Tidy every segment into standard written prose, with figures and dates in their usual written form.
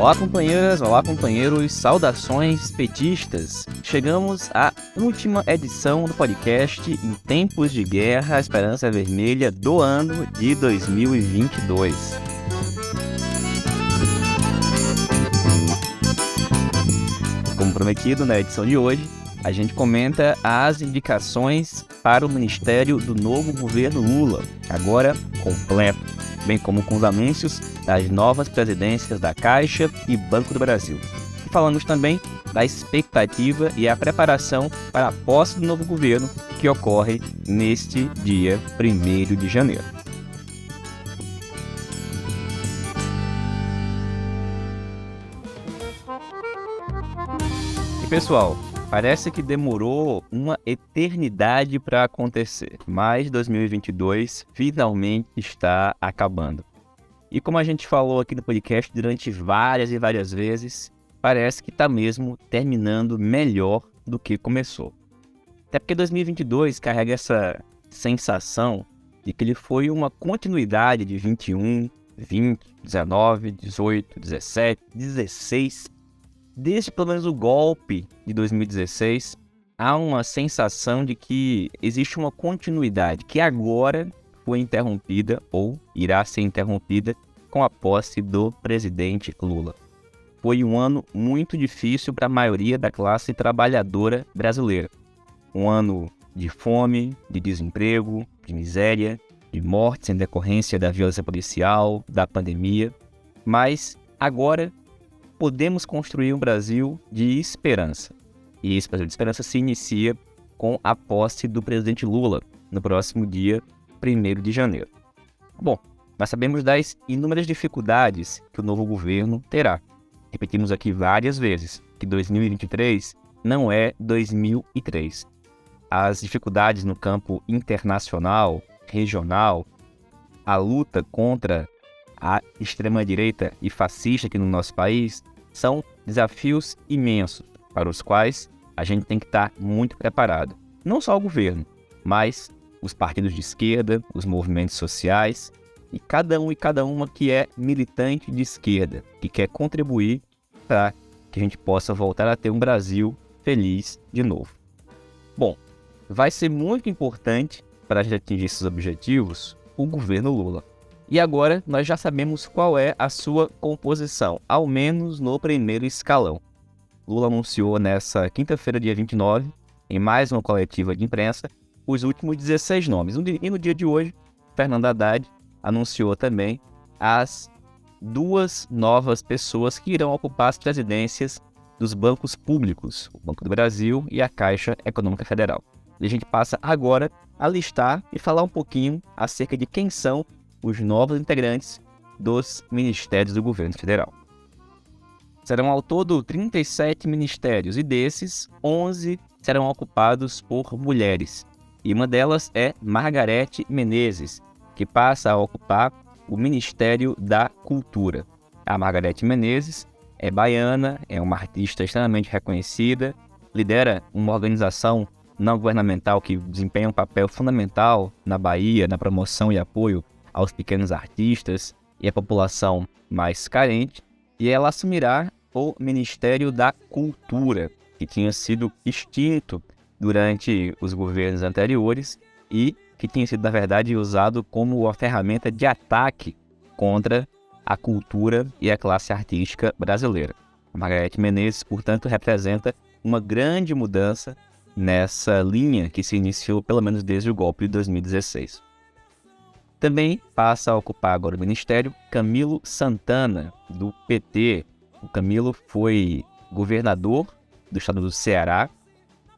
Olá companheiras, olá companheiros, saudações petistas. Chegamos à última edição do podcast Em Tempos de Guerra, a Esperança Vermelha do ano de 2022. Como prometido, na edição de hoje, a gente comenta as indicações para o Ministério do novo governo Lula, agora completo, bem como com os anúncios das novas presidências da Caixa e Banco do Brasil. E falamos também da expectativa e a preparação para a posse do novo governo, que ocorre neste dia 1º de janeiro. E pessoal, parece que demorou uma eternidade para acontecer, mas 2022 finalmente está acabando. E como a gente falou aqui no podcast durante várias e várias vezes, parece que está mesmo terminando melhor do que começou. Até porque 2022 carrega essa sensação de que ele foi uma continuidade de 21, 20, 19, 18, 17, 16... Desde pelo menos o golpe de 2016, há uma sensação de que existe uma continuidade que agora foi interrompida ou irá ser interrompida com a posse do presidente Lula. Foi um ano muito difícil para a maioria da classe trabalhadora brasileira. Um ano de fome, de desemprego, de miséria, de mortes em decorrência da violência policial, da pandemia. Mas agora podemos construir um Brasil de esperança. E esse Brasil de esperança se inicia com a posse do presidente Lula no próximo dia 1º de janeiro. Bom, nós sabemos das inúmeras dificuldades que o novo governo terá. Repetimos aqui várias vezes que 2023 não é 2003. As dificuldades no campo internacional, regional, a luta contra a extrema-direita e fascista aqui no nosso país são desafios imensos para os quais a gente tem que estar muito preparado. Não só o governo, mas os partidos de esquerda, os movimentos sociais e cada um e cada uma que é militante de esquerda, que quer contribuir para que a gente possa voltar a ter um Brasil feliz de novo. Bom, vai ser muito importante para a gente atingir esses objetivos o governo Lula. E agora nós já sabemos qual é a sua composição, ao menos no primeiro escalão. Lula anunciou nessa quinta-feira, dia 29, em mais uma coletiva de imprensa, os últimos 16 nomes. E no dia de hoje, Fernando Haddad anunciou também as duas novas pessoas que irão ocupar as presidências dos bancos públicos, o Banco do Brasil e a Caixa Econômica Federal. E a gente passa agora a listar e falar um pouquinho acerca de quem são os novos integrantes dos ministérios do governo federal. Serão ao todo 37 ministérios e desses, 11 serão ocupados por mulheres. E uma delas é Margarete Menezes, que passa a ocupar o Ministério da Cultura. A Margarete Menezes é baiana, é uma artista extremamente reconhecida, lidera uma organização não governamental que desempenha um papel fundamental na Bahia, na promoção e apoio aos pequenos artistas e à população mais carente, e ela assumirá o Ministério da Cultura, que tinha sido extinto durante os governos anteriores e que tinha sido, na verdade, usado como uma ferramenta de ataque contra a cultura e a classe artística brasileira. A Margarete Menezes, portanto, representa uma grande mudança nessa linha que se iniciou pelo menos desde o golpe de 2016. Também passa a ocupar agora o ministério Camilo Santana, do PT. O Camilo foi governador do estado do Ceará,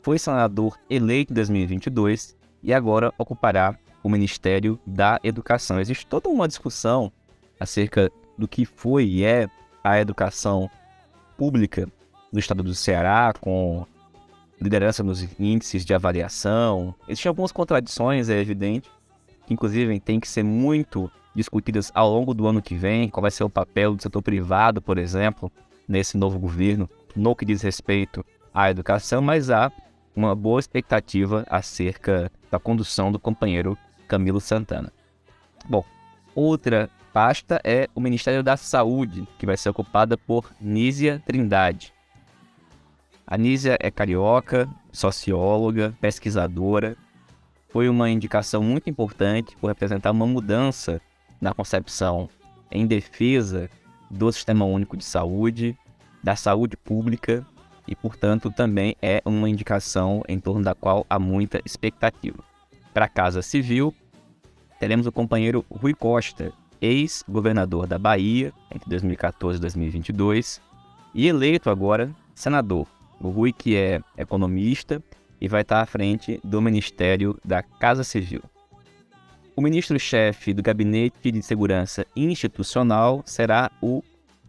foi senador eleito em 2022 e agora ocupará o Ministério da Educação. Existe toda uma discussão acerca do que foi e é a educação pública do estado do Ceará, com liderança nos índices de avaliação. Existem algumas contradições, é evidente, que inclusive tem que ser muito discutidas ao longo do ano que vem, qual vai ser o papel do setor privado, por exemplo, nesse novo governo, no que diz respeito à educação, mas há uma boa expectativa acerca da condução do companheiro Camilo Santana. Bom, outra pasta é o Ministério da Saúde, que vai ser ocupada por Nízia Trindade. A Nízia é carioca, socióloga, pesquisadora. Foi uma indicação muito importante por representar uma mudança na concepção em defesa do Sistema Único de Saúde, da saúde pública, e, portanto, também é uma indicação em torno da qual há muita expectativa. Para a Casa Civil, teremos o companheiro Rui Costa, ex-governador da Bahia, entre 2014 e 2022, e eleito agora senador. O Rui, que é economista e vai estar à frente do Ministério da Casa Civil. O ministro-chefe do Gabinete de Segurança Institucional será o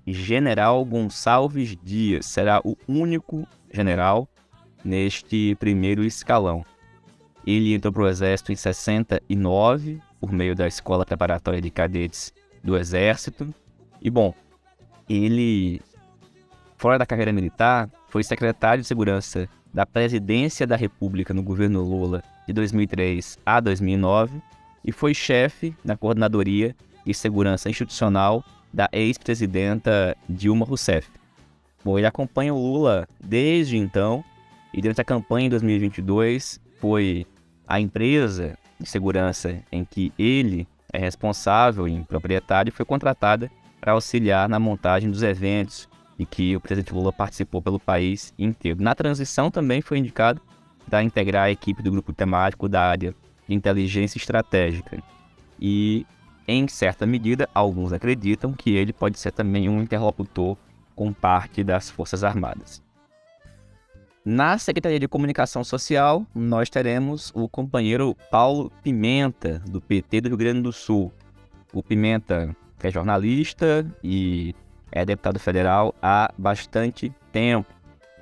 General Gonçalves Dias. Será o único general neste primeiro escalão. Ele entrou para o Exército em 69, por meio da Escola Preparatória de Cadetes do Exército. E, bom, ele, fora da carreira militar, foi secretário de Segurança da Presidência da República no governo Lula de 2003 a 2009 e foi chefe da Coordenadoria de Segurança Institucional da ex-presidenta Dilma Rousseff. Bom, ele acompanha o Lula desde então e durante a campanha em 2022 foi a empresa de segurança em que ele é responsável e proprietário foi contratada para auxiliar na montagem dos eventos e que o presidente Lula participou pelo país inteiro. Na transição também foi indicado para integrar a equipe do grupo temático da área de inteligência estratégica. E, em certa medida, alguns acreditam que ele pode ser também um interlocutor com parte das Forças Armadas. Na Secretaria de Comunicação Social, nós teremos o companheiro Paulo Pimenta, do PT do Rio Grande do Sul. O Pimenta é jornalista e é deputado federal há bastante tempo.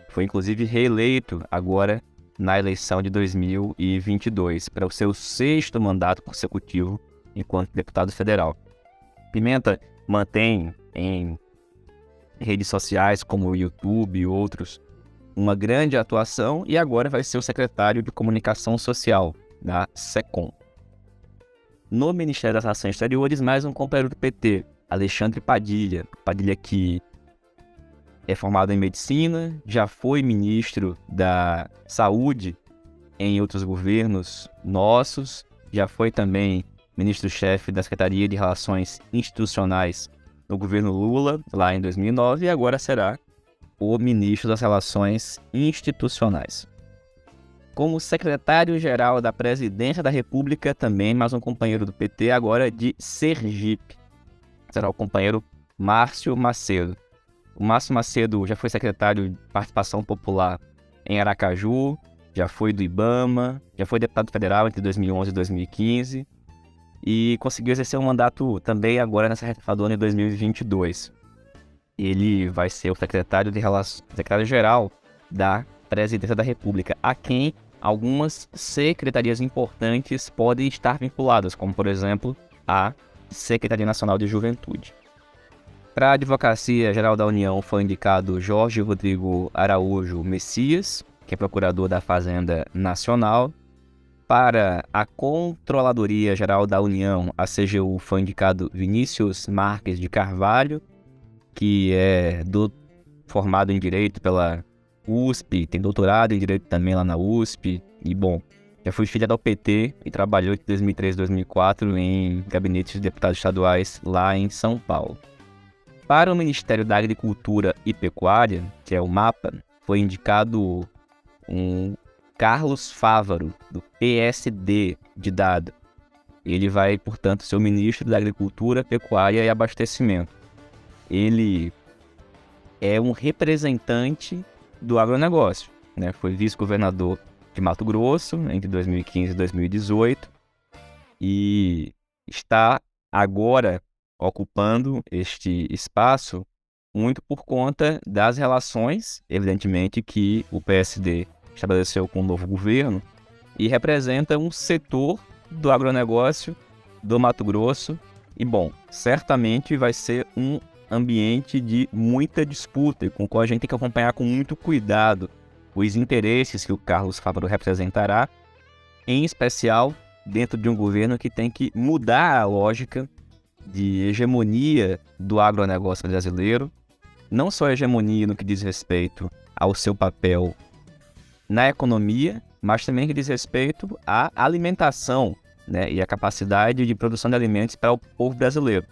Foi inclusive reeleito agora na eleição de 2022 para o seu 6º mandato consecutivo enquanto deputado federal. Pimenta mantém em redes sociais como o YouTube e outros uma grande atuação e agora vai ser o secretário de Comunicação Social da SECOM. No Ministério das Relações Exteriores, mais um companheiro do PT, Alexandre Padilha. Padilha que é formado em medicina, já foi ministro da Saúde em outros governos nossos, já foi também ministro-chefe da Secretaria de Relações Institucionais no governo Lula, lá em 2009, e agora será o ministro das Relações Institucionais. Como secretário-geral da Presidência da República, também mais um companheiro do PT, agora de Sergipe. Será o companheiro Márcio Macedo. O Márcio Macedo já foi secretário de Participação Popular em Aracaju, já foi do IBAMA, já foi deputado federal entre 2011 e 2015 e conseguiu exercer um mandato também agora nessa reta do ano de 2022. Ele vai ser o secretário-geral da Presidência da República, a quem algumas secretarias importantes podem estar vinculadas, como, por exemplo, a Secretaria Nacional de Juventude. Para a Advocacia Geral da União foi indicado Jorge Rodrigo Araújo Messias, que é procurador da Fazenda Nacional. Para a Controladoria Geral da União, a CGU, foi indicado Vinícius Marques de Carvalho, que é formado em Direito pela USP, tem doutorado em Direito também lá na USP, e bom, já foi filiado ao PT e trabalhou de 2003 a 2004 em gabinetes de deputados estaduais lá em São Paulo. Para o Ministério da Agricultura e Pecuária, que é o MAPA, foi indicado um Carlos Fávaro, do PSD de Dado. Ele vai, portanto, ser o ministro da Agricultura, Pecuária e Abastecimento. Ele é um representante do agronegócio, né? Foi vice-governador de Mato Grosso entre 2015 e 2018 e está agora ocupando este espaço muito por conta das relações, evidentemente, que o PSD estabeleceu com o novo governo e representa um setor do agronegócio do Mato Grosso e, bom, certamente vai ser um ambiente de muita disputa e com o qual a gente tem que acompanhar com muito cuidado os interesses que o Carlos Fávaro representará, em especial dentro de um governo que tem que mudar a lógica de hegemonia do agronegócio brasileiro, não só hegemonia no que diz respeito ao seu papel na economia, mas também que diz respeito à alimentação, né, e à capacidade de produção de alimentos para o povo brasileiro.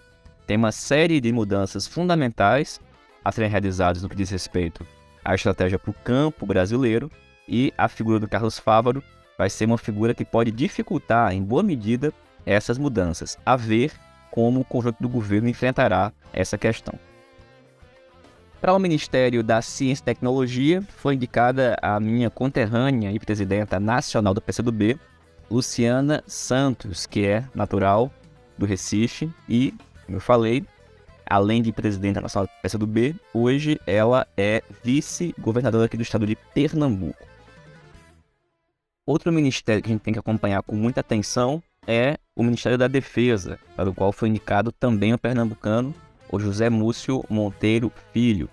Tem uma série de mudanças fundamentais a serem realizadas no que diz respeito à estratégia para o campo brasileiro, e a figura do Carlos Fávaro vai ser uma figura que pode dificultar, em boa medida, essas mudanças, a ver como o conjunto do governo enfrentará essa questão. Para o Ministério da Ciência e Tecnologia, foi indicada a minha conterrânea e presidenta nacional do PCdoB, Luciana Santos, que é natural do Recife e, como eu falei, além de presidenta nacional do PCdoB, hoje ela é vice-governadora aqui do estado de Pernambuco. Outro ministério que a gente tem que acompanhar com muita atenção é o Ministério da Defesa, para o qual foi indicado também o pernambucano, o José Múcio Monteiro Filho.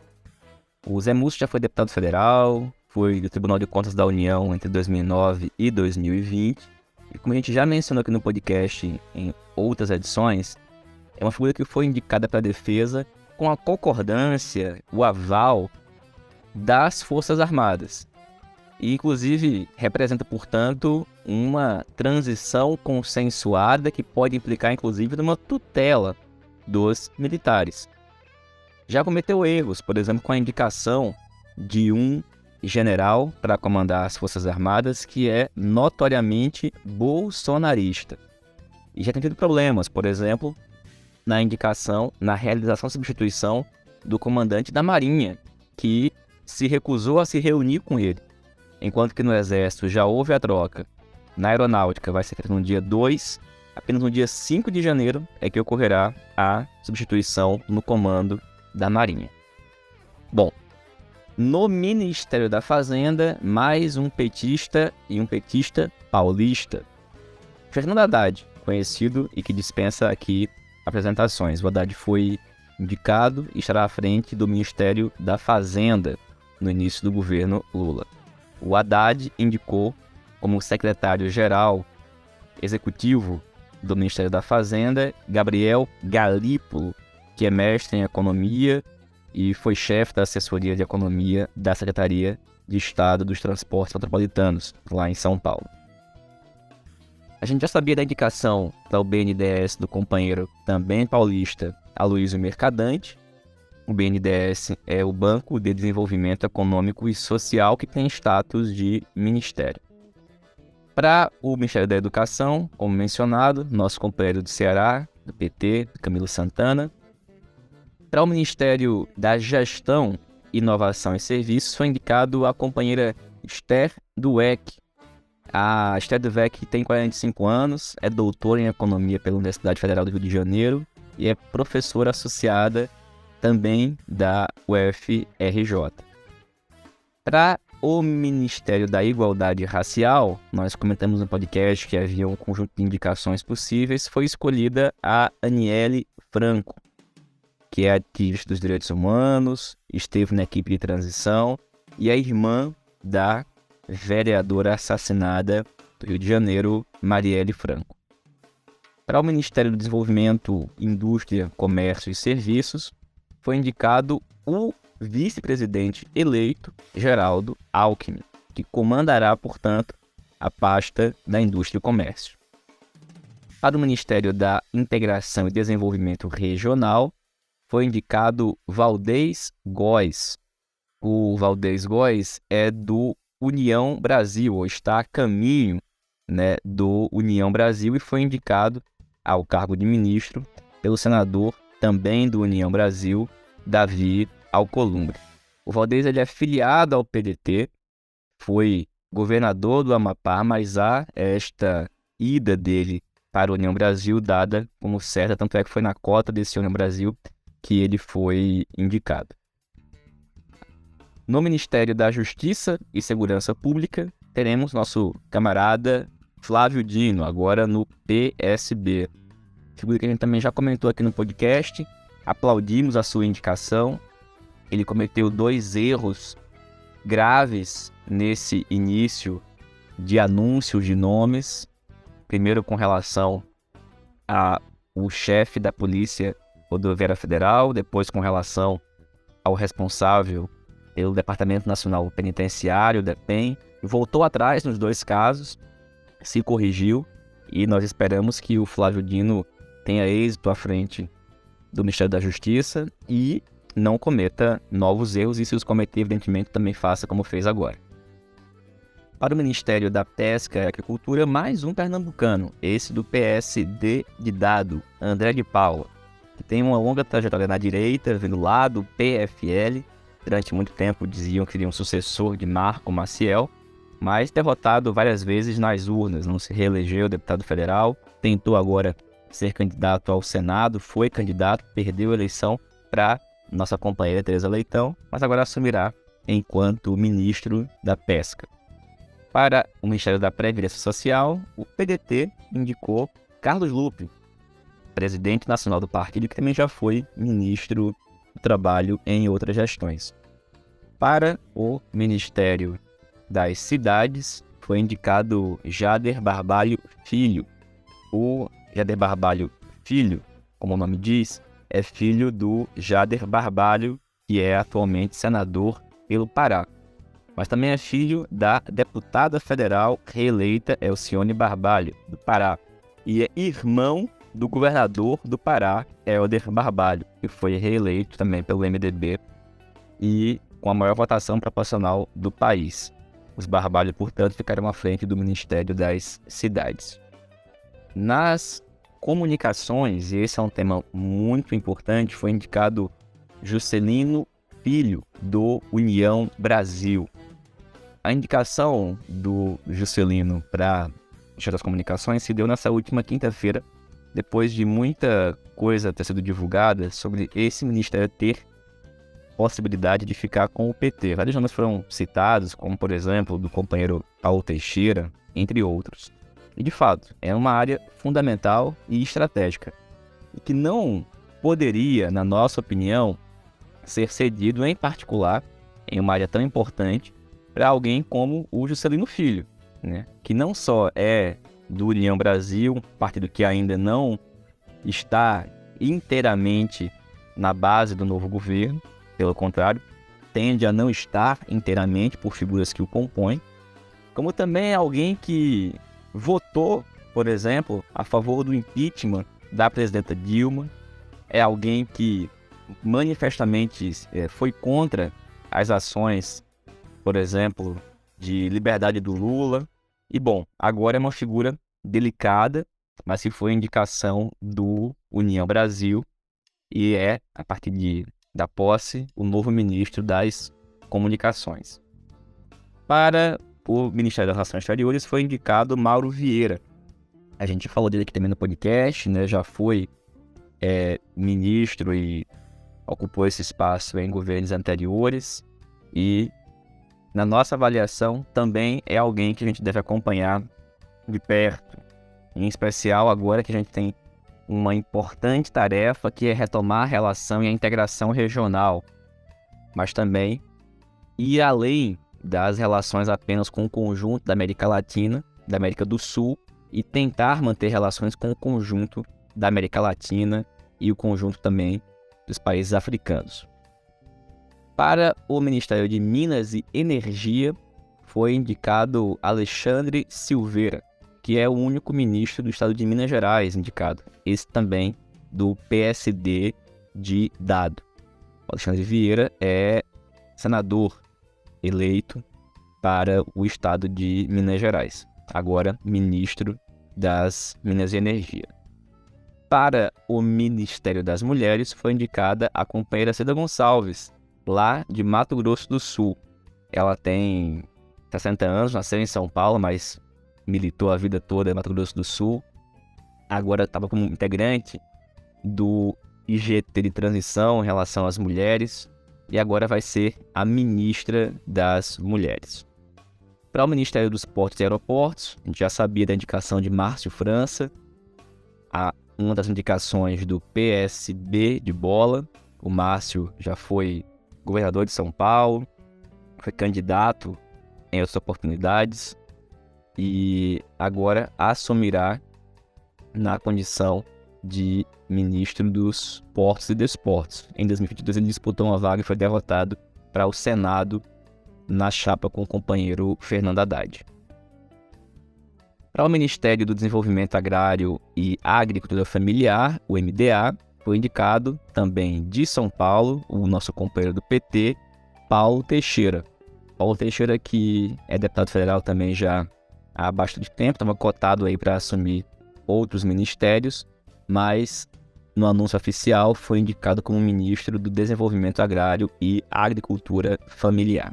O Zé Múcio já foi deputado federal, foi do Tribunal de Contas da União entre 2009 e 2020, e como a gente já mencionou aqui no podcast em outras edições, é uma figura que foi indicada para a defesa com a concordância, o aval das Forças Armadas. E, inclusive, representa, portanto, uma transição consensuada que pode implicar, inclusive, numa tutela dos militares. Já cometeu erros, por exemplo, com a indicação de um general para comandar as Forças Armadas que é notoriamente bolsonarista. E já tem tido problemas, por exemplo, na indicação, na realização e substituição do comandante da Marinha, que se recusou a se reunir com ele. Enquanto que no Exército já houve a troca, na Aeronáutica vai ser feita no dia 2, apenas no dia 5 de janeiro é que ocorrerá a substituição no comando da Marinha. Bom, no Ministério da Fazenda, mais um petista e um petista paulista. Fernando Haddad, conhecido e que dispensa aqui apresentações. O Haddad foi indicado e estará à frente do Ministério da Fazenda no início do governo Lula. O Haddad indicou como secretário-geral executivo do Ministério da Fazenda Gabriel Galípolo, que é mestre em economia e foi chefe da assessoria de economia da Secretaria de Estado dos Transportes Metropolitanos, lá em São Paulo. A gente já sabia da indicação para o BNDES do companheiro também paulista Aloysio Mercadante. O BNDES é o Banco de Desenvolvimento Econômico e Social que tem status de ministério. Para o Ministério da Educação, como mencionado, nosso companheiro do Ceará, do PT, Camilo Santana. Para o Ministério da Gestão, Inovação e Serviços, foi indicado a companheira Esther Dweck. A Esther Dweck tem 45 anos, é doutora em Economia pela Universidade Federal do Rio de Janeiro e é professora associada também da UFRJ. Para o Ministério da Igualdade Racial, nós comentamos no podcast que havia um conjunto de indicações possíveis, foi escolhida a Aniele Franco, que é ativista dos direitos humanos, esteve na equipe de transição e é irmã da vereadora assassinada do Rio de Janeiro, Marielle Franco. Para o Ministério do Desenvolvimento, Indústria, Comércio e Serviços, foi indicado o vice-presidente eleito, Geraldo Alckmin, que comandará, portanto, a pasta da Indústria e Comércio. Para o Ministério da Integração e Desenvolvimento Regional, foi indicado Valdez Góes. O Valdez Góes é do União Brasil, ou está a caminho, né, do União Brasil e foi indicado ao cargo de ministro pelo senador também do União Brasil, Davi Alcolumbre. O Valdez ele é filiado ao PDT, foi governador do Amapá, mas há esta ida dele para a União Brasil dada como certa, tanto é que foi na cota desse União Brasil que ele foi indicado. No Ministério da Justiça e Segurança Pública, teremos nosso camarada Flávio Dino, agora no PSB. Figura que a gente também já comentou aqui no podcast, aplaudimos a sua indicação. Ele cometeu 2 erros graves nesse início de anúncios de nomes. Primeiro, com relação a o chefe da Polícia Rodoviária Federal, depois com relação ao responsável pelo Departamento Nacional Penitenciário, DEPEN, voltou atrás nos 2 casos, se corrigiu e nós esperamos que o Flávio Dino tenha êxito à frente do Ministério da Justiça e não cometa novos erros, e se os cometer, evidentemente, também faça como fez agora. Para o Ministério da Pesca e Agricultura, mais um pernambucano, esse do PSD de Dado, André de Paula, que tem uma longa trajetória na direita, vindo lá do PFL. Durante muito tempo diziam que seria um sucessor de Marco Maciel, mas derrotado várias vezes nas urnas, não se reelegeu deputado federal, tentou agora ser candidato ao Senado, foi candidato, perdeu a eleição para nossa companheira Tereza Leitão, mas agora assumirá enquanto ministro da Pesca. Para o Ministério da Previdência Social, o PDT indicou Carlos Lupe, presidente nacional do partido, que também já foi ministro do Trabalho em outras gestões. Para o Ministério das Cidades, foi indicado Jader Barbalho Filho. O Jader Barbalho Filho, como o nome diz, é filho do Jader Barbalho, que é atualmente senador pelo Pará. Mas também é filho da deputada federal reeleita Elcione Barbalho, do Pará. E é irmão do governador do Pará, Helder Barbalho, que foi reeleito também pelo MDB e com a maior votação proporcional do país. Os Barbalho, portanto, ficaram à frente do Ministério das Cidades. Nas comunicações, e esse é um tema muito importante, foi indicado Juscelino Filho, do União Brasil. A indicação do Juscelino para o Ministério das Comunicações se deu nessa última quinta-feira, depois de muita coisa ter sido divulgada sobre esse ministério ter possibilidade de ficar com o PT. Vários nomes foram citados, como, por exemplo, do companheiro Paulo Teixeira, entre outros. E, de fato, é uma área fundamental e estratégica, e que não poderia, na nossa opinião, ser cedido, em particular, em uma área tão importante, para alguém como o Juscelino Filho, né? Que não só é do União Brasil, partido que ainda não está inteiramente na base do novo governo, pelo contrário, tende a não estar inteiramente por figuras que o compõem, como também é alguém que votou, por exemplo, a favor do impeachment da presidenta Dilma, é alguém que manifestamente foi contra as ações, por exemplo, de liberdade do Lula. E, bom, agora é uma figura delicada, mas que foi indicação do União Brasil e é, a partir da posse, o novo ministro das Comunicações. Para o Ministério das Relações Exteriores foi indicado Mauro Vieira. A gente falou dele aqui também no podcast, né? Já foi ministro e ocupou esse espaço em governos anteriores e, na nossa avaliação, também é alguém que a gente deve acompanhar de perto, em especial agora que a gente tem uma importante tarefa que é retomar a relação e a integração regional, mas também ir além das relações apenas com o conjunto da América Latina, da América do Sul, e tentar manter relações com o conjunto da América Latina e o conjunto também dos países africanos. Para o Ministério de Minas e Energia, foi indicado Alexandre Silveira, que é o único ministro do estado de Minas Gerais indicado, esse também do PSD de Dado. O Alexandre Vieira é senador eleito para o estado de Minas Gerais, agora ministro das Minas e Energia. Para o Ministério das Mulheres foi indicada a companheira Cida Gonçalves, lá de Mato Grosso do Sul. Ela tem 60 anos, nasceu em São Paulo, mas militou a vida toda em Mato Grosso do Sul. Agora estava como integrante do IGT de transição em relação às mulheres e agora vai ser a ministra das Mulheres. Para o Ministério dos Portos e Aeroportos, a gente já sabia da indicação de Márcio França, uma das indicações do PSB de bola. O Márcio já foi governador de São Paulo, foi candidato em outras oportunidades e agora assumirá na condição de ministro dos Portos e Desportos. Em 2022 ele disputou uma vaga e foi derrotado para o Senado na chapa com o companheiro Fernando Haddad. Para o Ministério do Desenvolvimento Agrário e Agricultura Familiar, o MDA, foi indicado também de São Paulo, o nosso companheiro do PT, Paulo Teixeira. Paulo Teixeira, que é deputado federal também já há bastante tempo, estava cotado aí para assumir outros ministérios, mas no anúncio oficial foi indicado como ministro do Desenvolvimento Agrário e Agricultura Familiar.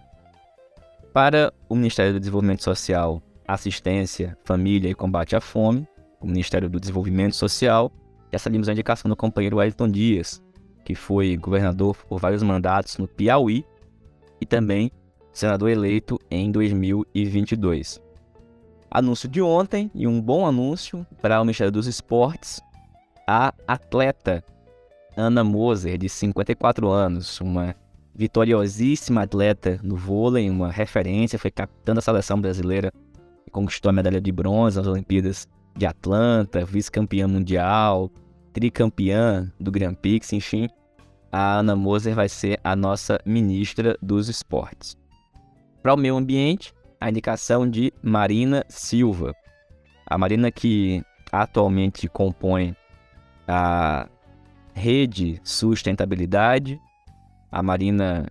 Para o Ministério do Desenvolvimento Social, Assistência, Família e Combate à Fome, o Ministério do Desenvolvimento Social, já sabemos a indicação do companheiro Wellington Dias, que foi governador por vários mandatos no Piauí e também senador eleito em 2022. Anúncio de ontem, e um bom anúncio para o Ministério dos Esportes, a atleta Ana Moser, de 54 anos, uma vitoriosíssima atleta no vôlei, uma referência, foi capitã da seleção brasileira e conquistou a medalha de bronze nas Olimpíadas de Atlanta, vice-campeã mundial, tricampeã do Grand Prix, enfim. A Ana Moser vai ser a nossa ministra dos esportes. Para o meio ambiente, a indicação de Marina Silva. A Marina, que atualmente compõe a Rede Sustentabilidade. A Marina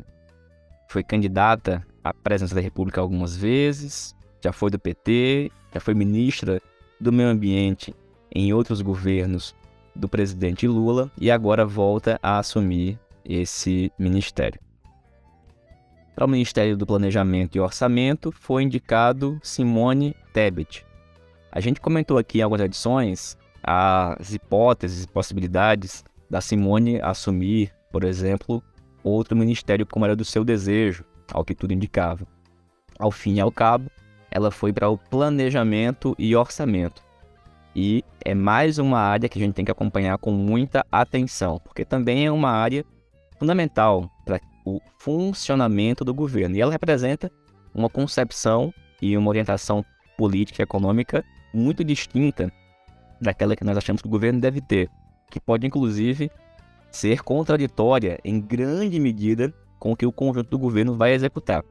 foi candidata à presidência da República algumas vezes, já foi do PT, já foi ministra do Meio Ambiente em outros governos do presidente Lula e agora volta a assumir esse ministério. Para o Ministério do Planejamento e Orçamento foi indicado Simone Tebet. A gente comentou aqui em algumas edições as hipóteses e possibilidades da Simone assumir, por exemplo, outro ministério como era do seu desejo, ao que tudo indicava. Ao fim e ao cabo, ela foi para o Planejamento e Orçamento. E é mais uma área que a gente tem que acompanhar com muita atenção, porque também é uma área fundamental para o funcionamento do governo. E ela representa uma concepção e uma orientação política e econômica muito distinta daquela que nós achamos que o governo deve ter, que pode, inclusive, ser contraditória em grande medida com o que o conjunto do governo vai executar.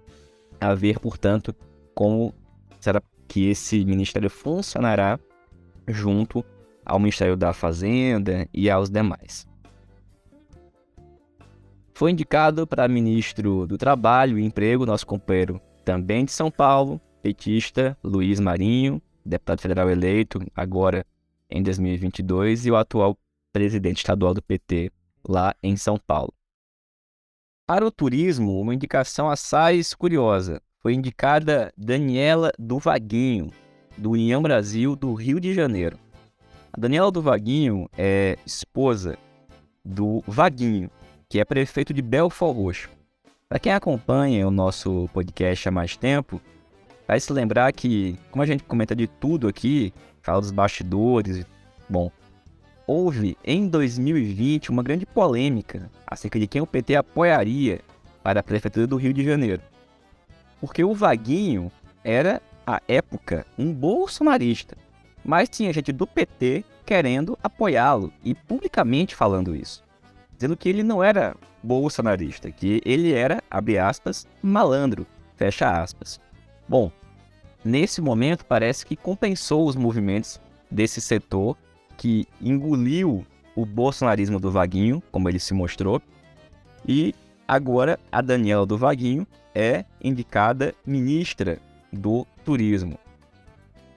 A ver, portanto, como será que esse ministério funcionará junto ao Ministério da Fazenda e aos demais. Foi indicado para ministro do Trabalho e Emprego, nosso companheiro também de São Paulo, petista Luiz Marinho, deputado federal eleito agora em 2022 e o atual presidente estadual do PT lá em São Paulo. Para o turismo, uma indicação assaz curiosa. Foi indicada Daniela do Vaguinho, do União Brasil do Rio de Janeiro. A Daniela do Vaguinho é esposa do Vaguinho, que é prefeito de Belford Roxo. Para quem acompanha o nosso podcast há mais tempo, vai se lembrar que, como a gente comenta de tudo aqui, fala dos bastidores, houve em 2020 uma grande polêmica acerca de quem o PT apoiaria para a prefeitura do Rio de Janeiro. Porque o Vaguinho era, à época, um bolsonarista, mas tinha gente do PT querendo apoiá-lo e publicamente falando isso, dizendo que ele não era bolsonarista, que ele era, abre aspas, malandro, fecha aspas. Bom, nesse momento parece que compensou os movimentos desse setor que engoliu o bolsonarismo do Vaguinho, como ele se mostrou, e agora a Daniela do Vaguinho é indicada ministra do Turismo.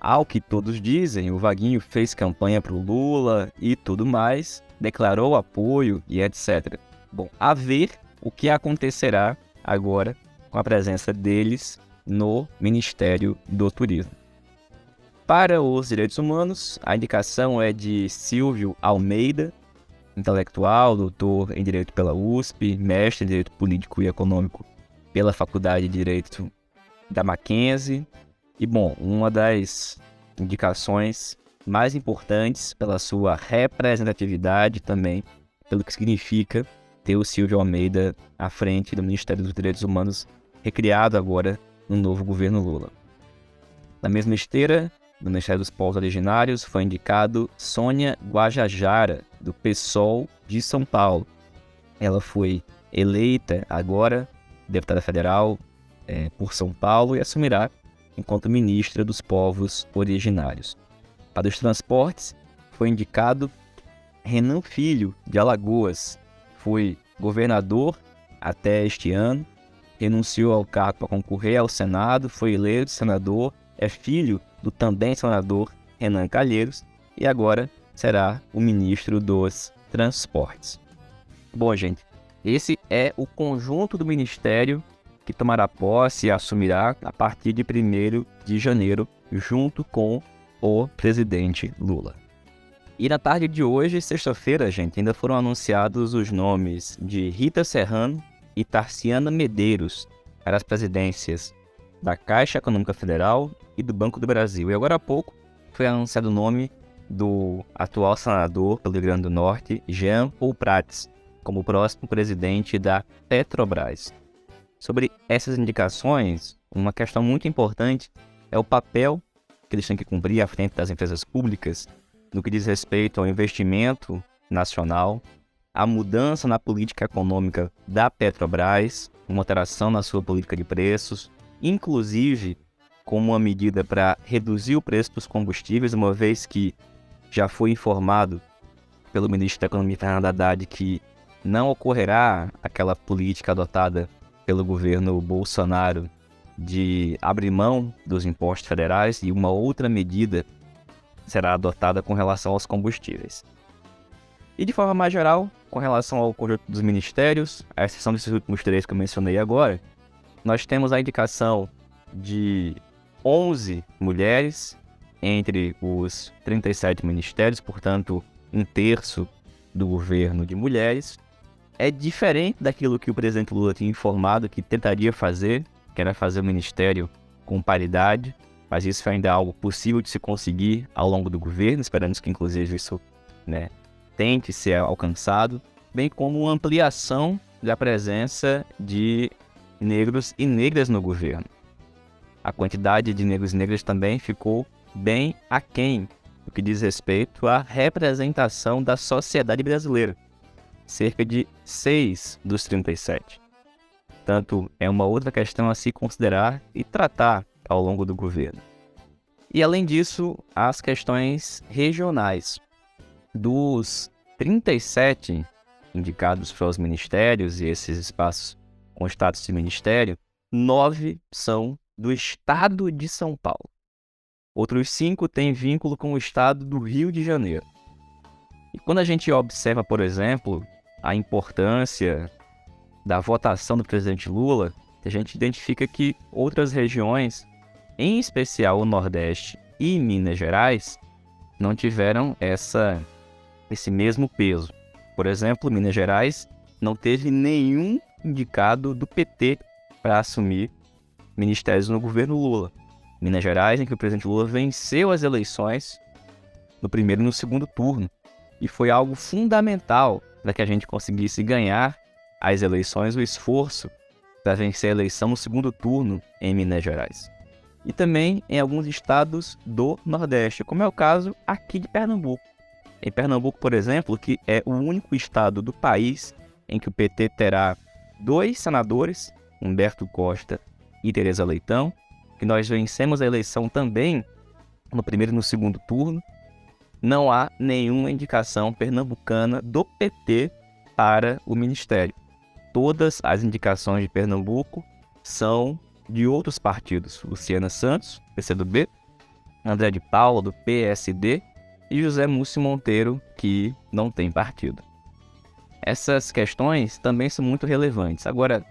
Ao que todos dizem, o Vaguinho fez campanha para o Lula e tudo mais, declarou apoio e etc. Bom, a ver o que acontecerá agora com a presença deles no Ministério do Turismo. Para os direitos humanos, a indicação é de Silvio Almeida, intelectual, doutor em Direito pela USP, mestre em Direito Político e Econômico pela Faculdade de Direito da Mackenzie. E, uma das indicações mais importantes pela sua representatividade também, pelo que significa ter o Silvio Almeida à frente do Ministério dos Direitos Humanos, recriado agora no novo governo Lula. Na mesma esteira, do Ministério dos Povos Originários foi indicado Sônia Guajajara, do PSOL de São Paulo. Ela foi eleita agora deputada federal por São Paulo e assumirá enquanto ministra dos Povos Originários. Para os transportes, foi indicado Renan Filho, de Alagoas. Foi governador até este ano, renunciou ao cargo para concorrer ao Senado, foi eleito senador, é filho do também senador Renan Calheiros e agora será o ministro dos Transportes. Bom, gente, esse é o conjunto do ministério que tomará posse e assumirá a partir de 1º de janeiro, junto com o presidente Lula. E na tarde de hoje, sexta-feira, gente, ainda foram anunciados os nomes de Rita Serrano e Tarciana Medeiros para as presidências da Caixa Econômica Federal e do Banco do Brasil. E agora há pouco foi anunciado o nome do atual senador pelo Rio Grande do Norte, Jean Paul Prats, como o próximo presidente da Petrobras. Sobre essas indicações, uma questão muito importante é o papel que eles têm que cumprir à frente das empresas públicas no que diz respeito ao investimento nacional, a mudança na política econômica da Petrobras, uma alteração na sua política de preços, inclusive como uma medida para reduzir o preço dos combustíveis, uma vez que já foi informado pelo ministro da Economia, Fernando Haddad, que não ocorrerá aquela política adotada pelo governo Bolsonaro de abrir mão dos impostos federais e uma outra medida será adotada com relação aos combustíveis. E de forma mais geral, com relação ao conjunto dos ministérios, à exceção desses últimos 3 que eu mencionei agora, nós temos a indicação de 11 mulheres entre os 37 ministérios, portanto, 1/3 do governo de mulheres. É diferente daquilo que o presidente Lula tinha informado que tentaria fazer, que era fazer o ministério com paridade, mas isso ainda é algo possível de se conseguir ao longo do governo, esperamos que inclusive isso tente ser alcançado, bem como uma ampliação da presença de negros e negras no governo. A quantidade de negros e negras também ficou bem aquém no que diz respeito à representação da sociedade brasileira, cerca de 6 dos 37. Portanto, é uma outra questão a se considerar e tratar ao longo do governo. E além disso, as questões regionais. Dos 37 indicados para os ministérios e esses espaços com status de ministério, 9 são do estado de São Paulo. Outros 5 têm vínculo com o estado do Rio de Janeiro. E quando a gente observa, por exemplo, a importância da votação do presidente Lula, a gente identifica que outras regiões, em especial o Nordeste e Minas Gerais, não tiveram esse mesmo peso. Por exemplo, Minas Gerais não teve nenhum indicado do PT para assumir ministérios no governo Lula. Minas Gerais, em que o presidente Lula venceu as eleições no primeiro e no segundo turno. E foi algo fundamental para que a gente conseguisse ganhar as eleições, o esforço para vencer a eleição no segundo turno em Minas Gerais. E também em alguns estados do Nordeste, como é o caso aqui de Pernambuco. Em Pernambuco, por exemplo, que é o único estado do país em que o PT terá 2 senadores, Humberto Costa e Tereza Leitão, que nós vencemos a eleição também no primeiro e no segundo turno, não há nenhuma indicação pernambucana do PT para o ministério. Todas as indicações de Pernambuco são de outros partidos. Luciana Santos, PCdoB, André de Paula, do PSD, e José Múcio Monteiro, que não tem partido. Essas questões também são muito relevantes. Agora,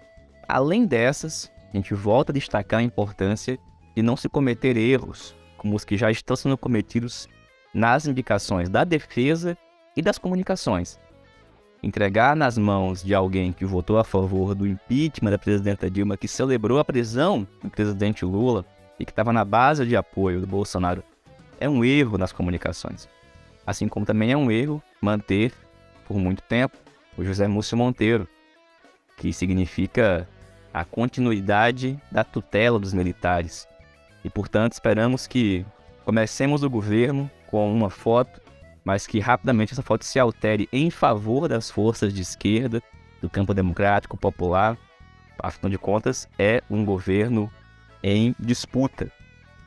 além dessas, a gente volta a destacar a importância de não se cometer erros, como os que já estão sendo cometidos nas indicações da defesa e das comunicações. Entregar nas mãos de alguém que votou a favor do impeachment da presidenta Dilma, que celebrou a prisão do presidente Lula e que estava na base de apoio do Bolsonaro, é um erro nas comunicações. Assim como também é um erro manter, por muito tempo, o José Múcio Monteiro, que significa a continuidade da tutela dos militares. E, portanto, esperamos que comecemos o governo com uma foto, mas que rapidamente essa foto se altere em favor das forças de esquerda, do campo democrático, popular. Afinal de contas, é um governo em disputa.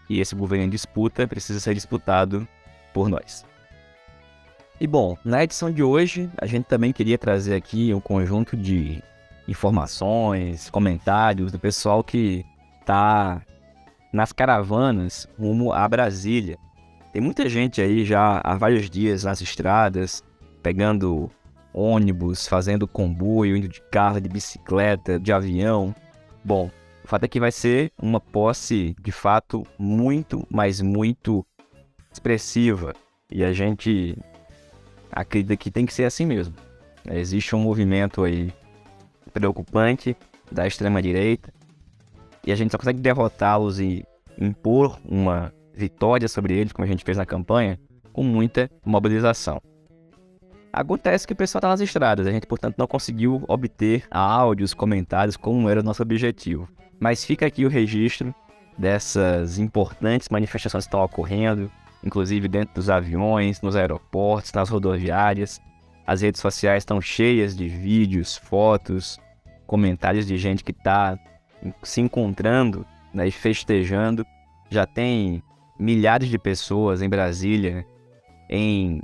E esse governo em disputa precisa ser disputado por nós. E bom, na edição de hoje, a gente também queria trazer aqui um conjunto de informações, comentários do pessoal que está nas caravanas rumo a Brasília. Tem muita gente aí já há vários dias nas estradas, pegando ônibus, fazendo comboio, indo de carro, de bicicleta, de avião. Bom, o fato é que vai ser uma posse, de fato, muito, mas muito expressiva. E a gente acredita que tem que ser assim mesmo. Existe um movimento aí preocupante da extrema-direita e a gente só consegue derrotá-los e impor uma vitória sobre eles, como a gente fez na campanha, com muita mobilização. Acontece que o pessoal está nas estradas, a gente, portanto, não conseguiu obter áudios, comentários, como era o nosso objetivo. Mas fica aqui o registro dessas importantes manifestações que estão ocorrendo, inclusive dentro dos aviões, nos aeroportos, nas rodoviárias. As redes sociais estão cheias de vídeos, fotos, comentários de gente que está se encontrando, né, e festejando. Já tem milhares de pessoas em Brasília, em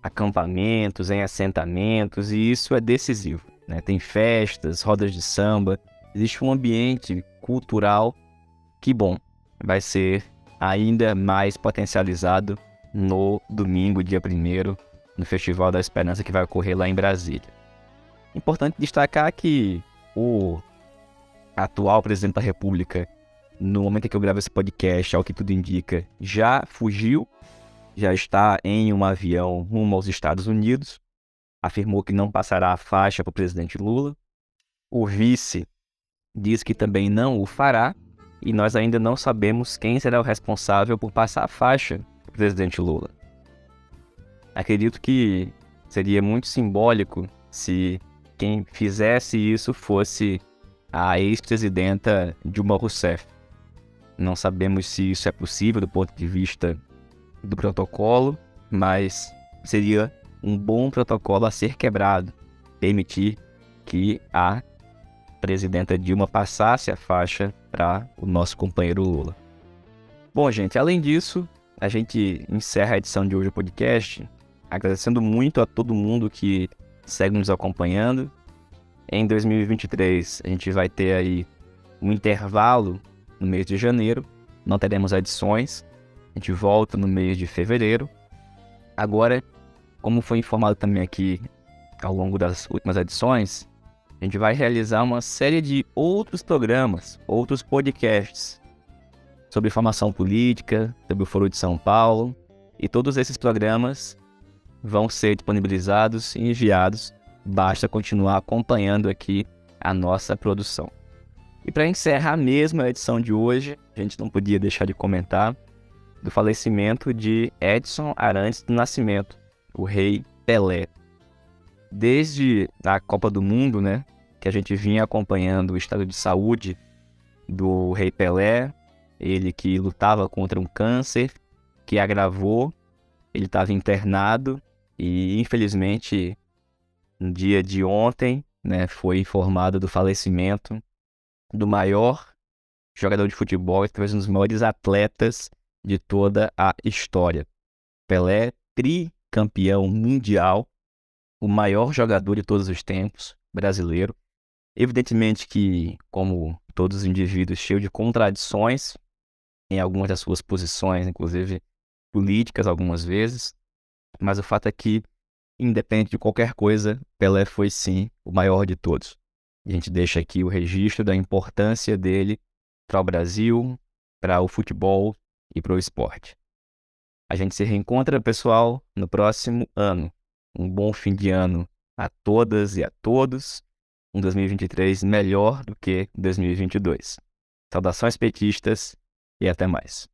acampamentos, em assentamentos, e isso é decisivo, né? Tem festas, rodas de samba, existe um ambiente cultural que, bom, vai ser ainda mais potencializado no domingo, dia 1º, no Festival da Esperança que vai ocorrer lá em Brasília. Importante destacar que o atual presidente da República, no momento em que eu gravo esse podcast, ao que tudo indica, já fugiu, já está em um avião rumo aos Estados Unidos, afirmou que não passará a faixa para o presidente Lula. O vice diz que também não o fará, e nós ainda não sabemos quem será o responsável por passar a faixa para o presidente Lula. Acredito que seria muito simbólico se quem fizesse isso fosse a ex-presidenta Dilma Rousseff. Não sabemos se isso é possível do ponto de vista do protocolo, mas seria um bom protocolo a ser quebrado, permitir que a presidenta Dilma passasse a faixa para o nosso companheiro Lula. Bom, gente, além disso, a gente encerra a edição de hoje do podcast agradecendo muito a todo mundo que segue nos acompanhando. Em 2023, a gente vai ter aí um intervalo no mês de janeiro, não teremos edições, a gente volta no mês de fevereiro. Agora, como foi informado também aqui ao longo das últimas edições, a gente vai realizar uma série de outros programas, outros podcasts sobre formação política, sobre o Foro de São Paulo, e todos esses programas vão ser disponibilizados e enviados. Basta continuar acompanhando aqui a nossa produção. E para encerrar mesmo a edição de hoje, a gente não podia deixar de comentar do falecimento de Edson Arantes do Nascimento, o Rei Pelé. Desde a Copa do Mundo, né, que a gente vinha acompanhando o estado de saúde do Rei Pelé, ele que lutava contra um câncer que agravou, ele estava internado e infelizmente no dia de ontem, né, foi informado do falecimento do maior jogador de futebol e talvez um dos maiores atletas de toda a história. Pelé, tricampeão mundial, o maior jogador de todos os tempos, brasileiro. Evidentemente que, como todos os indivíduos, cheio de contradições em algumas das suas posições, inclusive políticas algumas vezes, mas o fato é que, independente de qualquer coisa, Pelé foi sim o maior de todos. E a gente deixa aqui o registro da importância dele para o Brasil, para o futebol e para o esporte. A gente se reencontra, pessoal, no próximo ano. Um bom fim de ano a todas e a todos. Um 2023 melhor do que 2022. Saudações petistas e até mais.